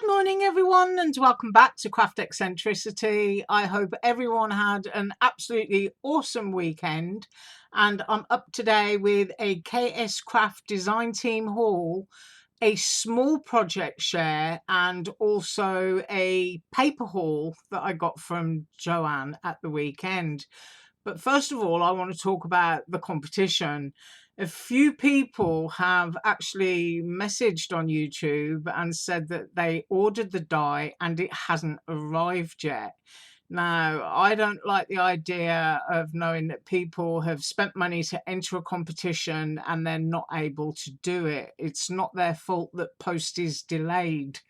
Good morning, everyone, and welcome back to Craft Eccentricity. I hope everyone had an absolutely awesome weekend, and I'm up today with a KSCRAFT design team haul, a small project share, and also a paper haul that I got from Joann at the weekend. But first of all, I want to talk about the competition. A few people have actually messaged on YouTube and said that they ordered the die and it hasn't arrived yet. Now, I don't like the idea of knowing that people have spent money to enter a competition and they're not able to do it. It's not their fault that post is delayed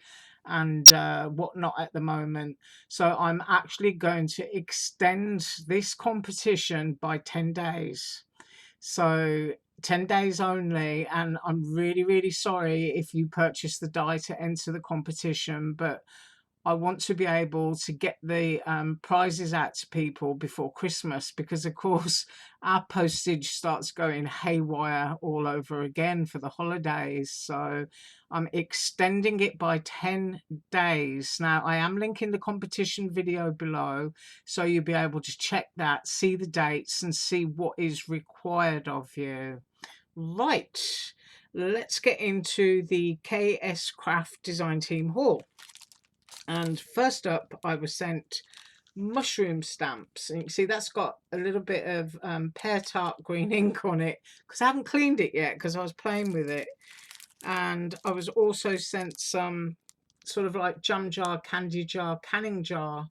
and whatnot at the moment. So I'm actually going to extend this competition by 10 days. So 10 days only, and I'm really sorry if you purchase the die to enter the competition, but I want to be able to get the prizes out to people before Christmas, because of course our postage starts going haywire all over again for the holidays. So I'm extending it by 10 days. Now I am linking the competition video below, so you'll be able to check that, see the dates and see what is required of you. Right, let's get into the KSCRAFT design team haul. And first up, I was sent mushroom stamps, and you can see that's got a little bit of pear tart green ink on it because I haven't cleaned it yet because I was playing with it. And I was also sent some sort of like jam jar, candy jar, canning jar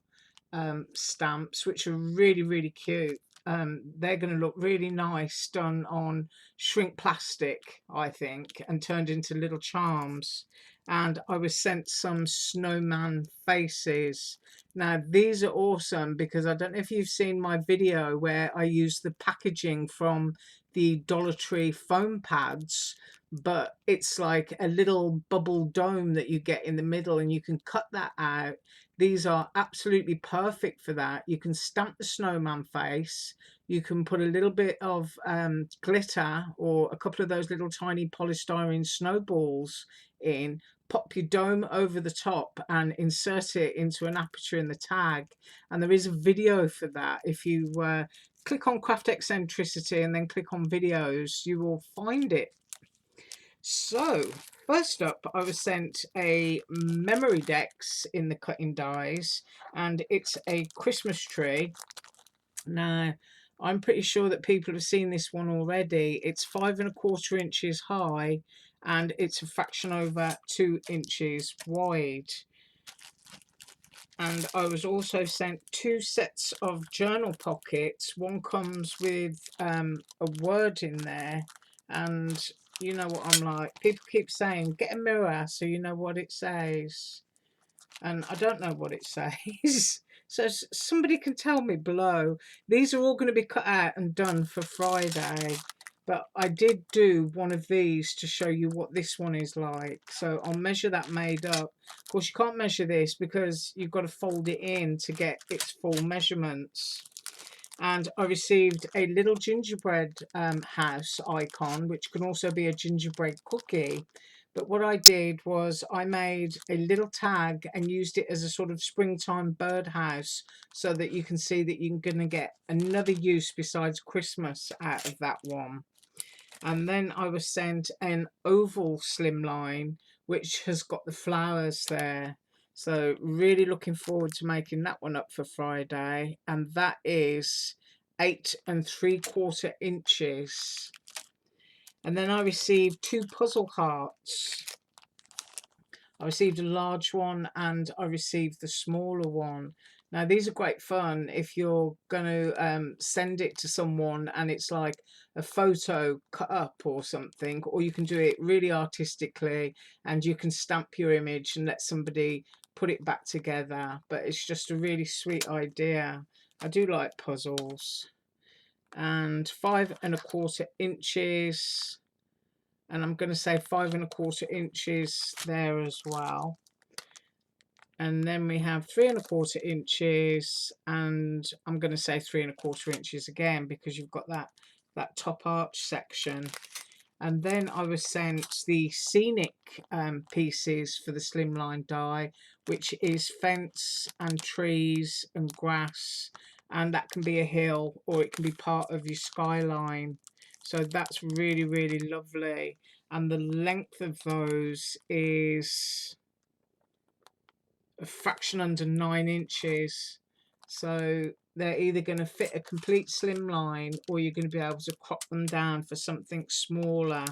stamps, which are really cute. They're going to look really nice done on shrink plastic, I think, and turned into little charms. And I was sent some Snowman Faces. Now these are awesome because I don't know if you've seen my video where I use the packaging from the Dollar Tree foam pads, but it's like a little bubble dome that you get in the middle and you can cut that out. These are absolutely perfect for that. You can stamp the snowman face. You can put a little bit of glitter or a couple of those little tiny polystyrene snowballs in, pop your dome over the top and insert it into an aperture in the tag. And there is a video for that. If you click on Craft Eccentricity and then click on videos, you will find it. So first up, I was sent a memory dex in the cutting dies, and it's a Christmas tree. Now I'm pretty sure that people have seen this one already. It's 5 1/4 inches high and it's a fraction over 2 inches wide. And I was also sent 2 sets of journal pockets. One comes with a word in there, and you know what I'm like. People keep saying, get a mirror so you know what it says. And I don't know what it says. So somebody can tell me below. These are all going to be cut out and done for Friday. But I did do one of these to show you what this one is like. So I'll measure that made up. Of course, you can't measure this because you've got to fold it in to get its full measurements. And I received a little gingerbread house icon, which can also be a gingerbread cookie. But what I did was I made a little tag and used it as a sort of springtime birdhouse, so that you can see that you're going to get another use besides Christmas out of that one. And then I was sent an oval slimline, which has got the flowers there. So really looking forward to making that one up for Friday. And that is 8 3/4 inches. And then I received 2 puzzle hearts. I received a large one and I received the smaller one. Now these are great fun if you're going to send it to someone and it's like a photo cut up or something, or you can do it really artistically and you can stamp your image and let somebody put it back together. But it's just a really sweet idea. I do like puzzles. And 5 1/4 inches. And I'm going to say 5 1/4 inches there as well. And then we have 3 1/4 inches, and I'm going to say 3 1/4 inches again because you've got that top arch section. And then I was sent the scenic pieces for the slimline die, which is fence and trees and grass, and that can be a hill or it can be part of your skyline. So that's really, really lovely. And the length of those is a fraction under 9 inches. So they're either going to fit a complete slimline or you're going to be able to crop them down for something smaller.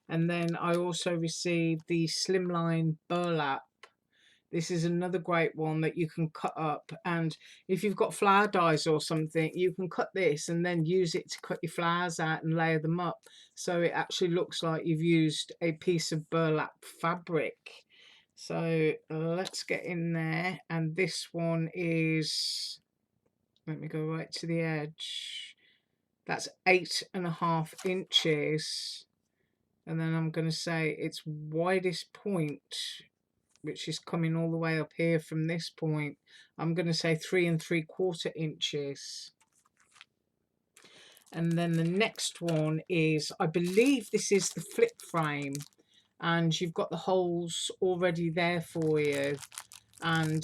And then I also received the Slimline Burlap. This is another great one that you can cut up, and if you've got flower dies or something, you can cut this and then use it to cut your flowers out and layer them up, so it actually looks like you've used a piece of burlap fabric. So let's get in there, and this one is, let me go right to the edge, that's 8.5 inches. And then I'm going to say its widest point, which is coming all the way up here from this point, I'm going to say 3 3/4 inches. And then the next one is, I believe this is the flip frame, and you've got the holes already there for you. And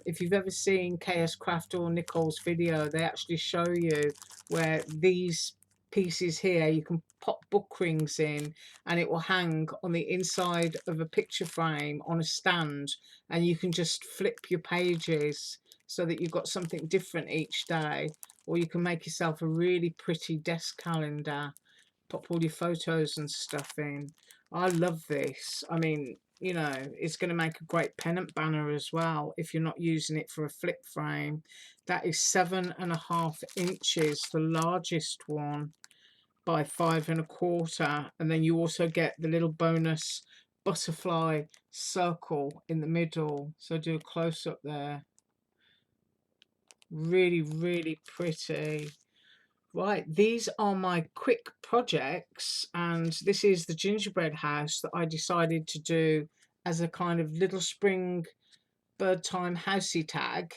if you've ever seen KSCRAFT or Nicole's video, they actually show you where these pieces here, you can pop book rings in and it will hang on the inside of a picture frame on a stand, and you can just flip your pages so that you've got something different each day. Or you can make yourself a really pretty desk calendar, pop all your photos and stuff in. I love this. I mean, you know, it's going to make a great pennant banner as well if you're not using it for a flip frame. That is 7.5 inches, the largest one, by 5 1/4. And then you also get the little bonus butterfly circle in the middle. So do a close up there. Really, really pretty. Right, these are my quick projects, and this is the gingerbread house that I decided to do as a kind of little spring bird time housey tag,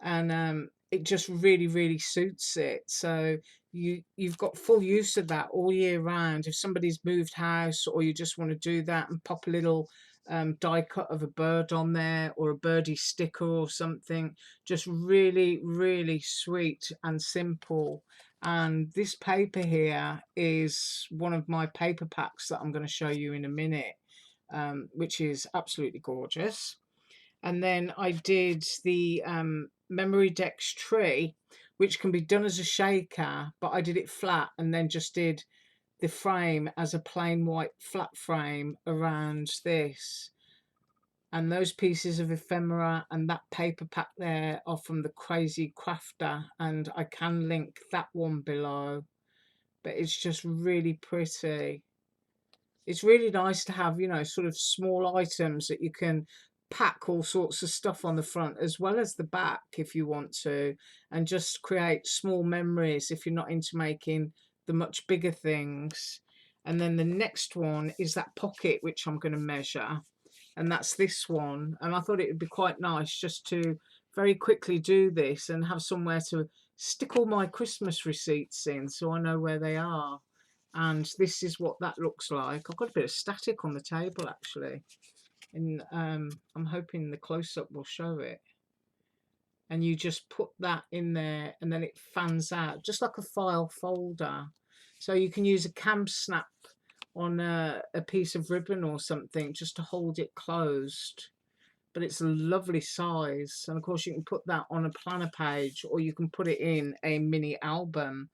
and it just really, really suits it. So you've got full use of that all year round. If somebody's moved house or you just want to do that and pop a little die cut of a bird on there or a birdie sticker or something, just really, really sweet and simple. And this paper here is one of my paper packs that I'm going to show you in a minute, which is absolutely gorgeous. And then I did the memory decks tree, which can be done as a shaker, but I did it flat and then just did the frame as a plain white flat frame around this. And those pieces of ephemera and that paper pack there are from the Crazy Crafter, and I can link that one below. But it's just really pretty. It's really nice to have, you know, sort of small items that you can pack all sorts of stuff on the front as well as the back if you want to, and just create small memories if you're not into making the much bigger things. And then the next one is that pocket, which I'm going to measure, and that's this one. And I thought it would be quite nice just to very quickly do this and have somewhere to stick all my Christmas receipts in so I know where they are. And this is what that looks like. I've got a bit of static on the table actually, and I'm hoping the close-up will show it. And you just put that in there and then it fans out just like a file folder. So you can use a cam snap on a piece of ribbon or something just to hold it closed. But it's a lovely size, and of course you can put that on a planner page or you can put it in a mini album.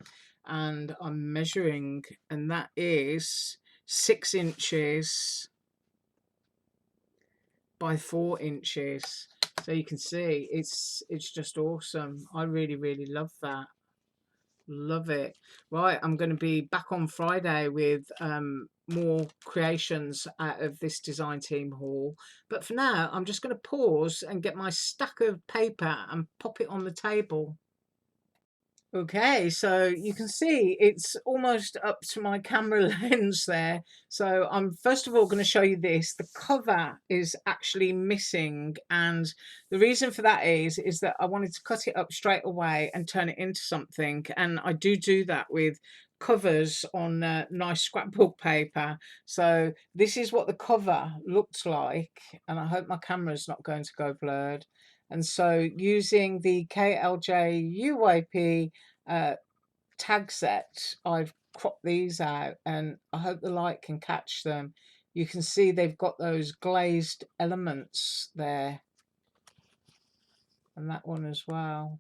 And I'm measuring, and that is 6 inches by 4 inches. So you can see it's just awesome. I really, really love that. Love it. Right, I'm going to be back on Friday with more creations out of this design team haul, but for now I'm just going to pause and get my stack of paper and pop it on the table. Okay, so you can see it's almost up to my camera lens there. So I'm first of all going to show you this. The cover is actually missing, and the reason for that is that I wanted to cut it up straight away and turn it into something, and I do that with covers on nice scrapbook paper. So this is what the cover looks like, and I hope my camera's not going to go blurred. And so using the KLJ UYP tag set, I've cropped these out, and I hope the light can catch them. You can see they've got those glazed elements there, and that one as well.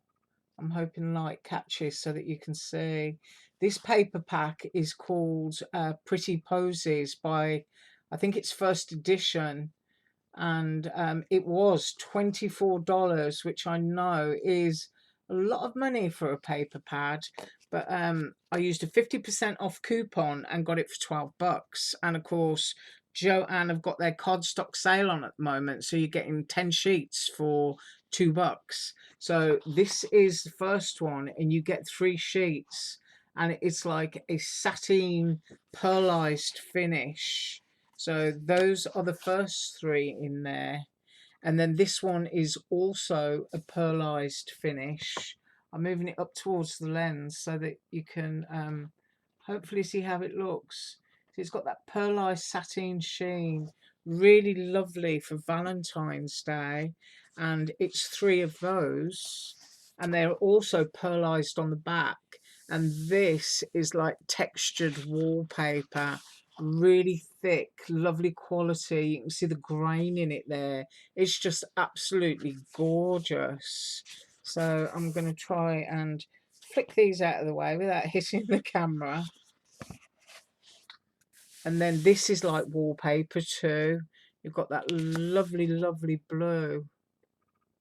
I'm hoping light catches so that you can see. This paper pack is called Pretty Posies by, I think it's first edition, and it was $24, which I know is a lot of money for a paper pad. But I used a 50% off coupon and got it for $12. And of course, Joann have got their Cardstock sale on at the moment, so you're getting 10 sheets for $2. So this is the first one, and you get 3 sheets, and it's like a satin pearlized finish. So those are the first 3 in there. And then this one is also a pearlized finish. I'm moving it up towards the lens so that you can hopefully see how it looks. So it's got that pearlized satin sheen. Really lovely for Valentine's Day. And it's 3 of those. And they're also pearlized on the back. And this is like textured wallpaper, really thick, lovely quality. You can see the grain in it there. It's just absolutely gorgeous. So I'm going to try and flick these out of the way without hitting the camera. And then this is like wallpaper too. You've got that lovely, lovely blue.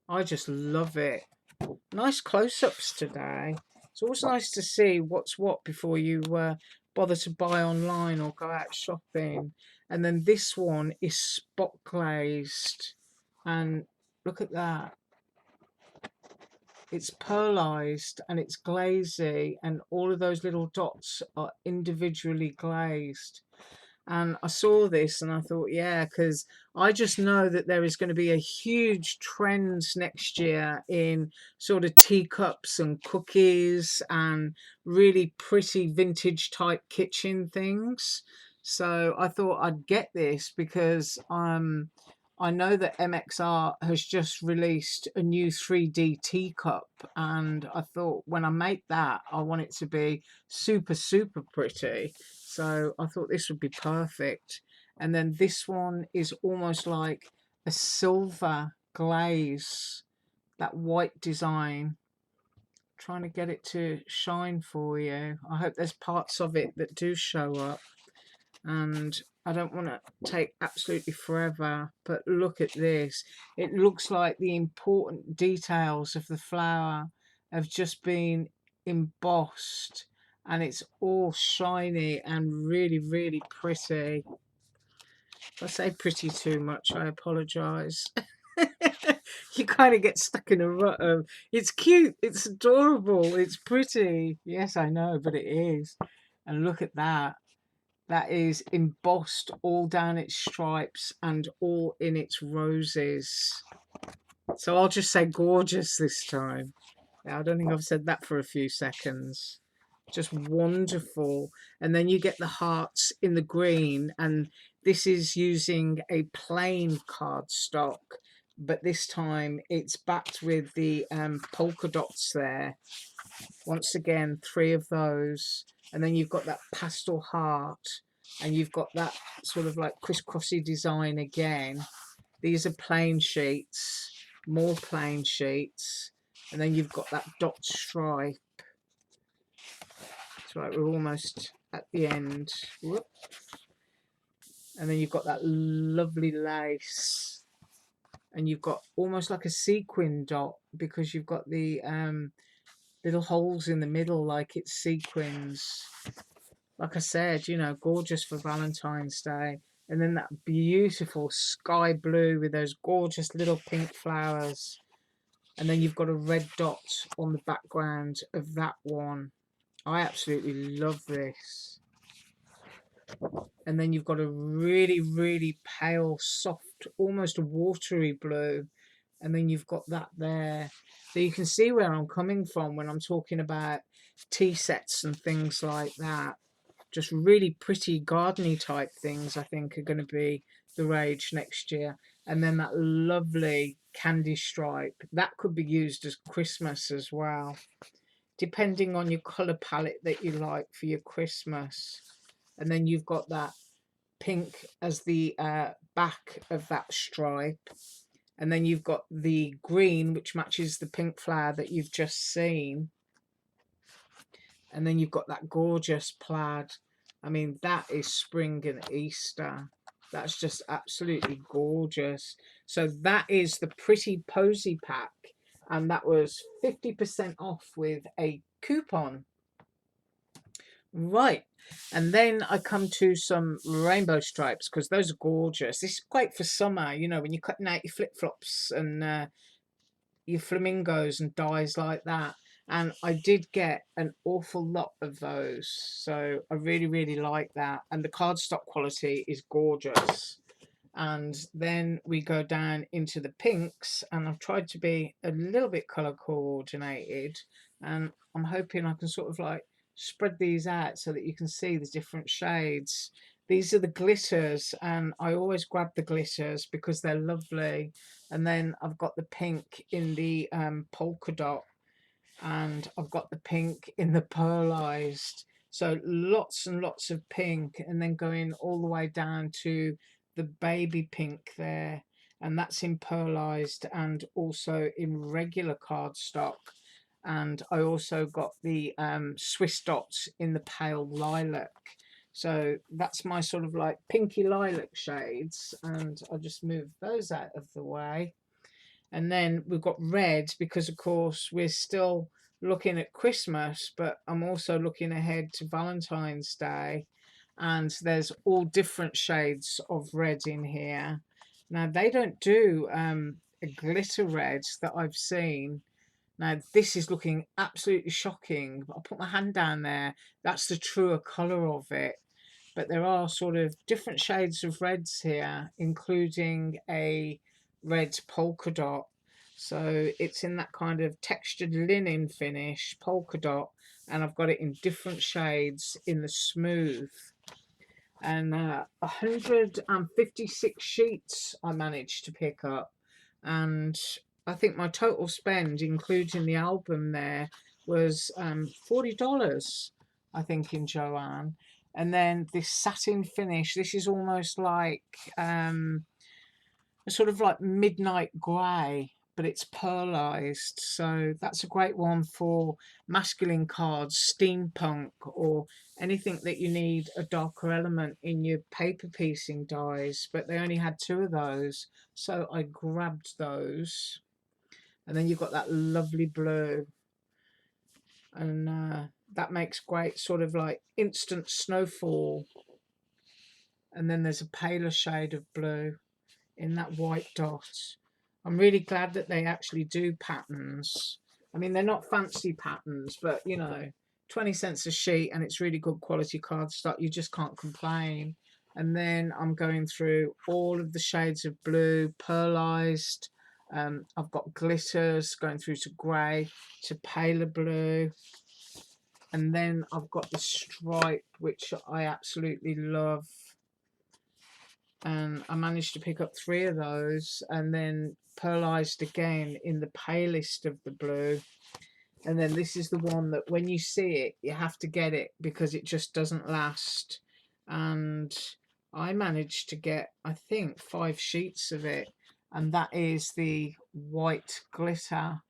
I just love it. Nice close-ups today. It's always nice to see what's what before you bother to buy online or go out shopping. And then this one is spot glazed, and look at that. It's pearlized and it's glazy, and all of those little dots are individually glazed. And I saw this and I thought, yeah, because I just know that there is going to be a huge trend next year in sort of teacups and cookies and really pretty vintage type kitchen things. So I thought I'd get this because I know that MXR has just released a new 3D teacup, and I thought when I make that, I want it to be super, super pretty. So I thought this would be perfect. And then this one is almost like a silver glaze, that white design. Trying to get it to shine for you. I hope there's parts of it that do show up. And I don't want to take absolutely forever, but look at this. It looks like the important details of the flower have just been embossed, and it's all shiny and really, really pretty. If I say pretty too much, I apologise. You kind of get stuck in a rut of, it's cute, it's adorable, it's pretty. Yes, I know, but it is. And look at that. That is embossed all down its stripes and all in its roses. So I'll just say gorgeous this time. I don't think I've said that for a few seconds. Just wonderful. And then you get the hearts in the green, and this is using a plain cardstock, but this time it's backed with the polka dots there. Once again, 3 of those. And then you've got that pastel heart, and you've got that sort of like crisscrossy design again. These are plain sheets, more plain sheets, and then you've got that dot stripe. It's right, we're almost at the end. Whoop. And then you've got that lovely lace, and you've got almost like a sequin dot because you've got the little holes in the middle like it's sequins. Like I said, you know, gorgeous for Valentine's Day. And then that beautiful sky blue with those gorgeous little pink flowers. And then you've got a red dot on the background of that one. I absolutely love this. And then you've got a really, really pale, soft, almost watery blue. And then you've got that there. So you can see where I'm coming from when I'm talking about tea sets and things like that. Just really pretty gardeny type things, I think, are going to be the rage next year. And then that lovely candy stripe, that could be used as Christmas as well, depending on your colour palette that you like for your Christmas. And then you've got that pink as the back of that stripe. And then you've got the green, which matches the pink flower that you've just seen. And then you've got that gorgeous plaid. I mean, that is spring and Easter. That's just absolutely gorgeous. So that is the Pretty Posy pack. And that was 50% off with a coupon. Right. And then I come to some rainbow stripes, because those are gorgeous. This is great for summer, you know, when you're cutting out your flip-flops and your flamingos and dyes like that. And I did get an awful lot of those, so I really, really like that. And the cardstock quality is gorgeous. And then we go down into the pinks, and I've tried to be a little bit color coordinated, and I'm hoping I can sort of like spread these out so that you can see the different shades. These are the glitters, and I always grab the glitters because they're lovely. And then I've got the pink in the polka dot, and I've got the pink in the pearlized. So lots and lots of pink, and then going all the way down to the baby pink there, and that's in pearlized and also in regular cardstock. And I also got the Swiss dots in the pale lilac. So that's my sort of like pinky lilac shades, and I'll just move those out of the way. And then we've got red, because of course we're still looking at Christmas, but I'm also looking ahead to Valentine's Day, and there's all different shades of red in here. Now they don't do a glitter red that I've seen. Now this is looking absolutely shocking. I'll put my hand down there. That's the truer colour of it. But there are sort of different shades of reds here, including a red polka dot. So it's in that kind of textured linen finish polka dot, and I've got it in different shades in the smooth. And 156 sheets I managed to pick up, and I think my total spend, including the album there, was $40, I think, in Joann. And then this satin finish, this is almost like a sort of like midnight grey, but it's pearlized. So that's a great one for masculine cards, steampunk, or anything that you need a darker element in your paper piecing dies. But they only had 2 of those, so I grabbed those. And then you've got that lovely blue, and that makes great sort of like instant snowfall. And then there's a paler shade of blue in that white dot. I'm really glad that they actually do patterns. I mean, they're not fancy patterns, but you know, 20 cents a sheet, and it's really good quality cardstock. You just can't complain. And then I'm going through all of the shades of blue, pearlized. I've got glitters going through to grey, to paler blue. And then I've got the stripe, which I absolutely love. And I managed to pick up 3 of those, and then pearlized again in the palest of the blue. And then this is the one that when you see it, you have to get it because it just doesn't last. And I managed to get, I think, 5 sheets of it, and that is the white glitter.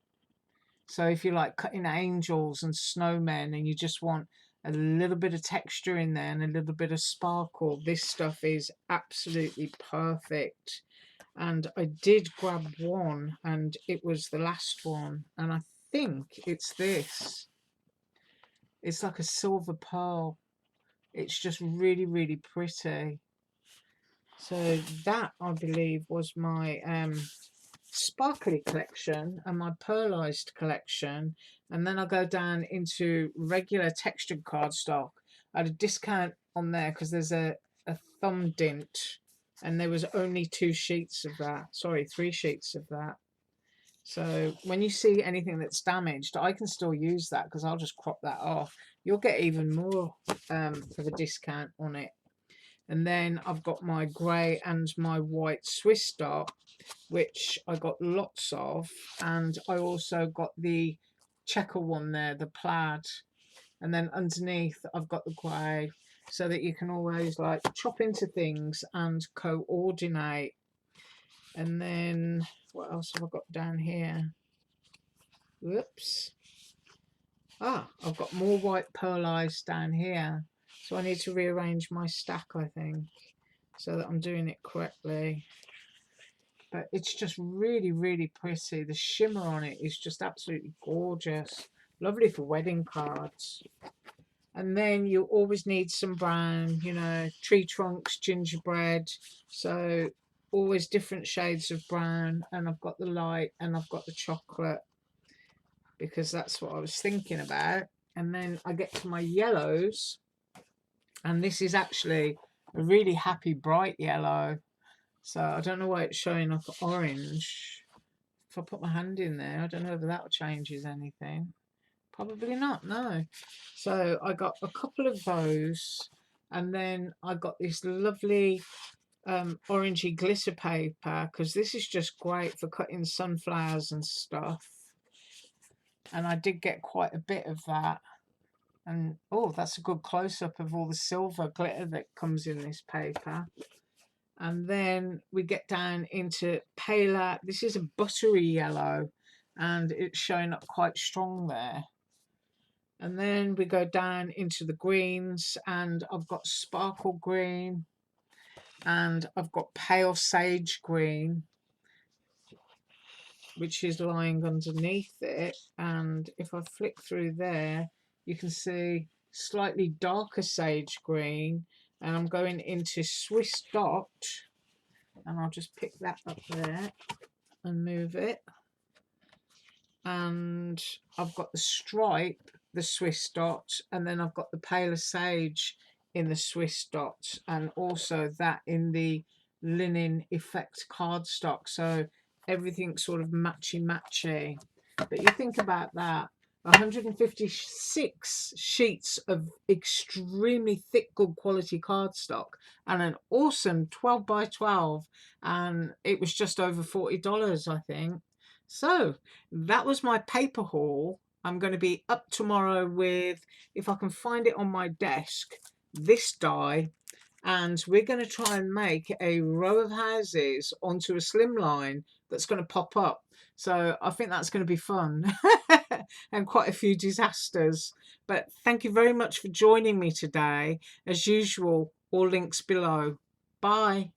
So if you like cutting angels and snowmen and you just want a little bit of texture in there and a little bit of sparkle, this stuff is absolutely perfect. And I did grab one, and it was the last one, and I think it's this. It's like a silver pearl. It's just really, really pretty. So that, I believe, was my sparkly collection and my pearlized collection. And then I'll go down into regular textured cardstock. I had a discount on there because there's a thumb dint, and there was only 2 sheets of that. Sorry, 3 sheets of that. So when you see anything that's damaged, I can still use that because I'll just crop that off. You'll get even more of a discount on it. And then I've got my grey and my white Swiss dot, which I got lots of. And I also got the checker one there, the plaid. And then underneath I've got the grey, so that you can always like chop into things and coordinate. And then what else have I got down here? Whoops. I've got more white pearl eyes down here. So I need to rearrange my stack, I think, so that I'm doing it correctly. But it's just really, really pretty. The shimmer on it is just absolutely gorgeous. Lovely for wedding cards. And then you always need some brown, you know, tree trunks, gingerbread. So always different shades of brown. And I've got the light and I've got the chocolate, because that's what I was thinking about. And then I get to my yellows, and this is actually a really happy bright yellow. So I don't know why it's showing up orange. If I put my hand in there, I don't know whether that changes anything. Probably not, no. So I got a couple of those, and then I got this lovely orangey glitter paper, because this is just great for cutting sunflowers and stuff. And I did get quite a bit of that. And oh, that's a good close-up of all the silver glitter that comes in this paper. And then we get down into paler. This is a buttery yellow, and it's showing up quite strong there. And then we go down into the greens, and I've got sparkle green, and I've got pale sage green, which is lying underneath it. And if I flick through there, you can see slightly darker sage green, and I'm going into Swiss dot, and I'll just pick that up there and move it. And I've got the stripe, the Swiss dot, and then I've got the paler sage in the Swiss dot, and also that in the linen effect cardstock. So everything's sort of matchy. But you think about that, 156 sheets of extremely thick, good quality cardstock, and an awesome 12 by 12, and it was just over $40, I think. So that was my paper haul. I'm going to be up tomorrow with, if I can find it on my desk, this die, and we're going to try and make a row of houses onto a slimline that's going to pop up. So I think that's going to be fun and quite a few disasters. But thank you very much for joining me today. As usual, all links below. Bye.